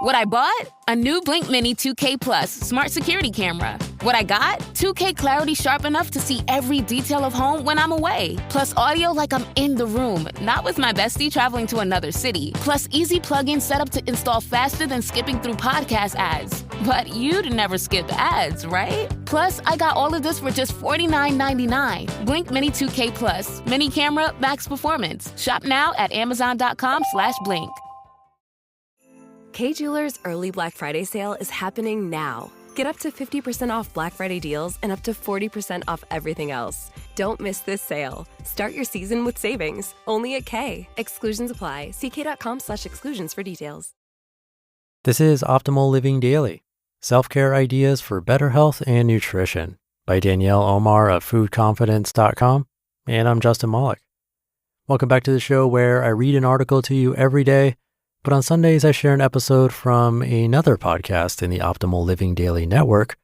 What I bought? A new Blink Mini 2K Plus smart security camera. What I got? 2K clarity sharp enough to see every detail of home when I'm away. Plus audio like I'm in the room, not with my bestie traveling to another city. Plus easy plug-in setup to install faster than skipping through podcast ads. But you'd never skip ads, right? Plus, I got all of this for just $49.99. Blink Mini 2K Plus. Mini camera, max performance. Shop now at amazon.com/blink. Kay Jewelers' early Black Friday sale is happening now. Get up to 50% off Black Friday deals and up to 40% off everything else. Don't miss this sale. Start your season with savings, only at Kay. Exclusions apply. See kay.com/exclusions for details. This is Optimal Living Daily, self-care ideas for better health and nutrition by Danielle Omar of foodconfidence.com. And I'm Justin Malik. Welcome back to the show where I read an article to you every day, but on Sundays I share an episode from another podcast in the Optimal Living Daily network.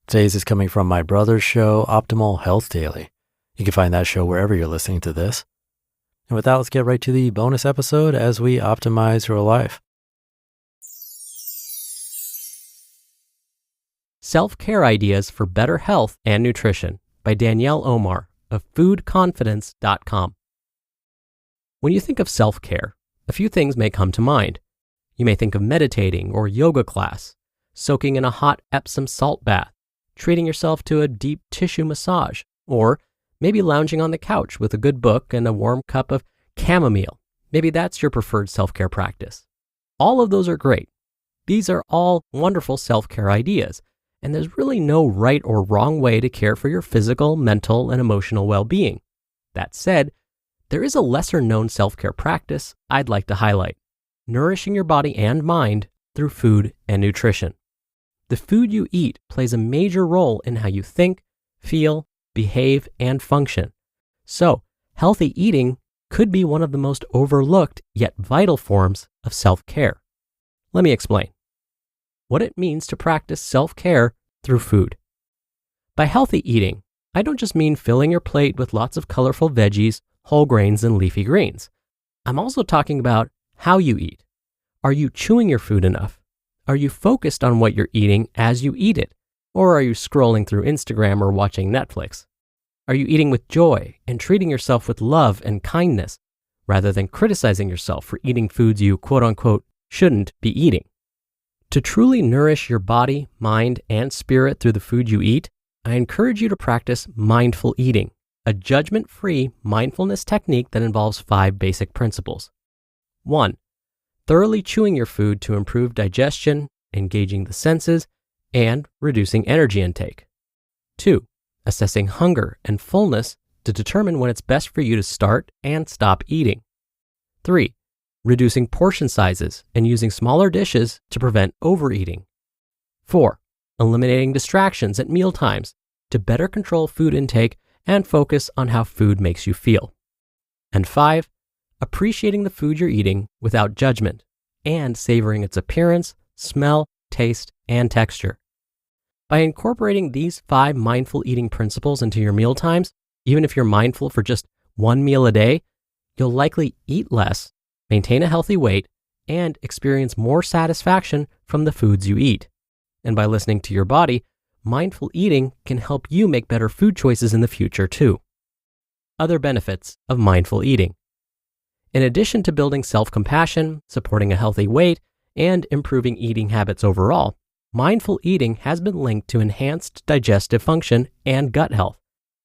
Today's is coming from my brother's show, Optimal Health Daily. You can find that show wherever you're listening to this. And with that, let's get right to the bonus episode as we optimize your life. Self-Care Ideas for Better Health and Nutrition by Danielle Omar of foodconfidence.com. When you think of self-care, a few things may come to mind. You may think of meditating or yoga class, soaking in a hot Epsom salt bath, treating yourself to a deep tissue massage, or maybe lounging on the couch with a good book and a warm cup of chamomile. Maybe that's your preferred self-care practice. All of those are great. These are all wonderful self-care ideas, and there's really no right or wrong way to care for your physical, mental, and emotional well-being. That said, there is a lesser-known self-care practice I'd like to highlight: nourishing your body and mind through food and nutrition. The food you eat plays a major role in how you think, feel, behave, and function. So, healthy eating could be one of the most overlooked yet vital forms of self-care. Let me explain what it means to practice self-care through food. By healthy eating, I don't just mean filling your plate with lots of colorful veggies, whole grains, and leafy greens. I'm also talking about how you eat. Are you chewing your food enough? Are you focused on what you're eating as you eat it? Or are you scrolling through Instagram or watching Netflix? Are you eating with joy and treating yourself with love and kindness rather than criticizing yourself for eating foods you quote unquote shouldn't be eating? To truly nourish your body, mind, and spirit through the food you eat, I encourage you to practice mindful eating, a judgment-free mindfulness technique that involves 5 basic principles. 1. Thoroughly chewing your food to improve digestion, engaging the senses, and reducing energy intake. 2. Assessing hunger and fullness to determine when it's best for you to start and stop eating. 3. Reducing portion sizes and using smaller dishes to prevent overeating. 4. Eliminating distractions at meal times to better control food intake and focus on how food makes you feel. And 5, appreciating the food you're eating without judgment and savoring its appearance, smell, taste, and texture. By incorporating these 5 mindful eating principles into your meal times, even if you're mindful for just 1 meal a day, you'll likely eat less, maintain a healthy weight, and experience more satisfaction from the foods you eat. And by listening to your body, mindful eating can help you make better food choices in the future too. Other benefits of mindful eating. In addition to building self-compassion, supporting a healthy weight, and improving eating habits overall, mindful eating has been linked to enhanced digestive function and gut health,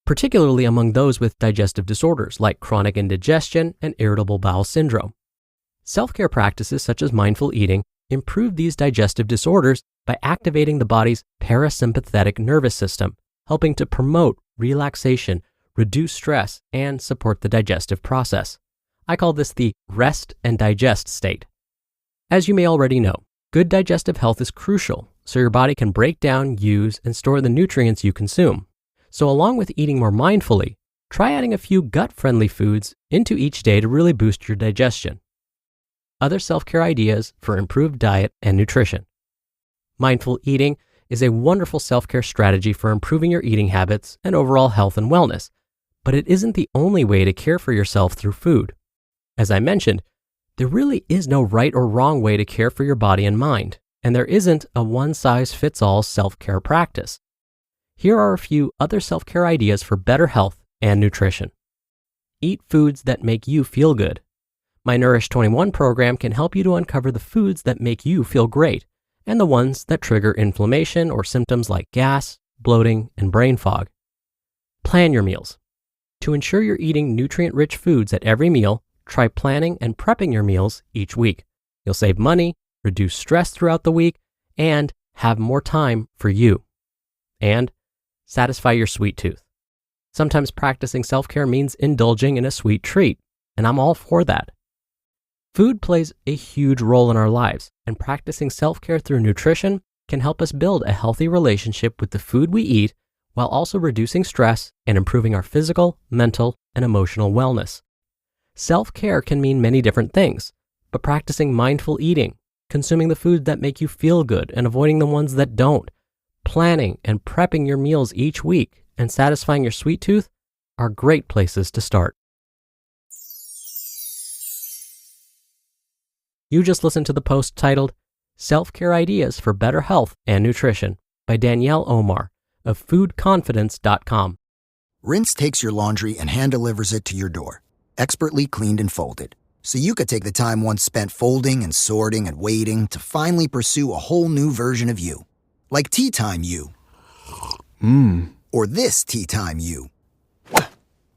particularly among those with digestive disorders like chronic indigestion and irritable bowel syndrome. Self-care practices such as mindful eating improve these digestive disorders by activating the body's parasympathetic nervous system, helping to promote relaxation, reduce stress, and support the digestive process. I call this the rest and digest state. As you may already know, good digestive health is crucial so your body can break down, use, and store the nutrients you consume. So along with eating more mindfully, try adding a few gut-friendly foods into each day to really boost your digestion. Other self-care ideas for improved diet and nutrition. Mindful eating is a wonderful self-care strategy for improving your eating habits and overall health and wellness, but it isn't the only way to care for yourself through food. As I mentioned, There really is no right or wrong way to care for your body and mind, and there isn't a one-size-fits-all self-care practice. Here are a few other self-care ideas for better health and nutrition. Eat foods that make you feel good. My Nourish 21 program can help you to uncover the foods that make you feel great and the ones that trigger inflammation or symptoms like gas, bloating, and brain fog. Plan your meals. To ensure you're eating nutrient-rich foods at every meal, try planning and prepping your meals each week. You'll save money, reduce stress throughout the week, and have more time for you. And satisfy your sweet tooth. Sometimes practicing self-care means indulging in a sweet treat, and I'm all for that. Food plays a huge role in our lives, and practicing self-care through nutrition can help us build a healthy relationship with the food we eat while also reducing stress and improving our physical, mental, and emotional wellness. Self-care can mean many different things, but practicing mindful eating, consuming the foods that make you feel good and avoiding the ones that don't, planning and prepping your meals each week, and satisfying your sweet tooth are great places to start. You just listened to the post titled Self-Care Ideas for Better Health and Nutrition by Danielle Omar of foodconfidence.com. Rinse takes your laundry and hand delivers it to your door, expertly cleaned and folded, so you could take the time once spent folding and sorting and waiting to finally pursue a whole new version of you. Like Tea Time You. Or this Tea Time You.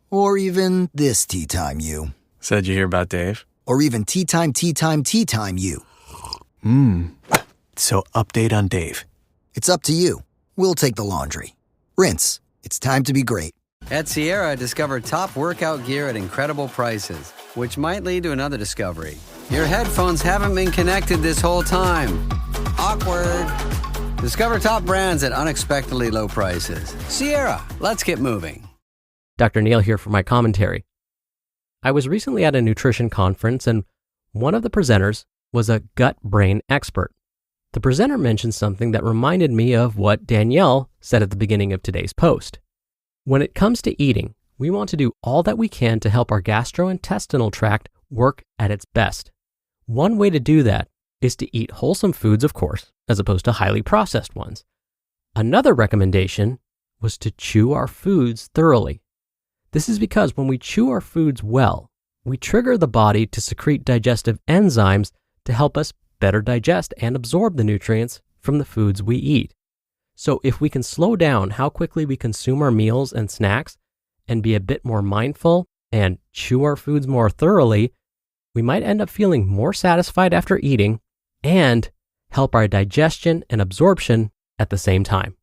Or even this Tea Time You. Said you hear about Dave? Or even Tea Time You. So update on Dave. It's up to you. We'll take the laundry. Rinse. It's time to be great. At Sierra, discover top workout gear at incredible prices, which might lead to another discovery. Your headphones haven't been connected this whole time. Awkward. Discover top brands at unexpectedly low prices. Sierra, let's get moving. Dr. Neil here for my commentary. I was recently at a nutrition conference, and one of the presenters was a gut-brain expert. The presenter mentioned something that reminded me of what Danielle said at the beginning of today's post. When it comes to eating, we want to do all that we can to help our gastrointestinal tract work at its best. One way to do that is to eat wholesome foods, of course, as opposed to highly processed ones. Another recommendation was to chew our foods thoroughly. This is because when we chew our foods well, we trigger the body to secrete digestive enzymes to help us better digest and absorb the nutrients from the foods we eat. So if we can slow down how quickly we consume our meals and snacks and be a bit more mindful and chew our foods more thoroughly, we might end up feeling more satisfied after eating and help our digestion and absorption at the same time.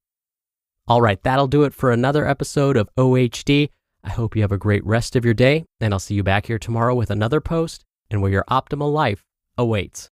All right, that'll do it for another episode of OHD. I hope you have a great rest of your day, and I'll see you back here tomorrow with another post and where your optimal life awaits.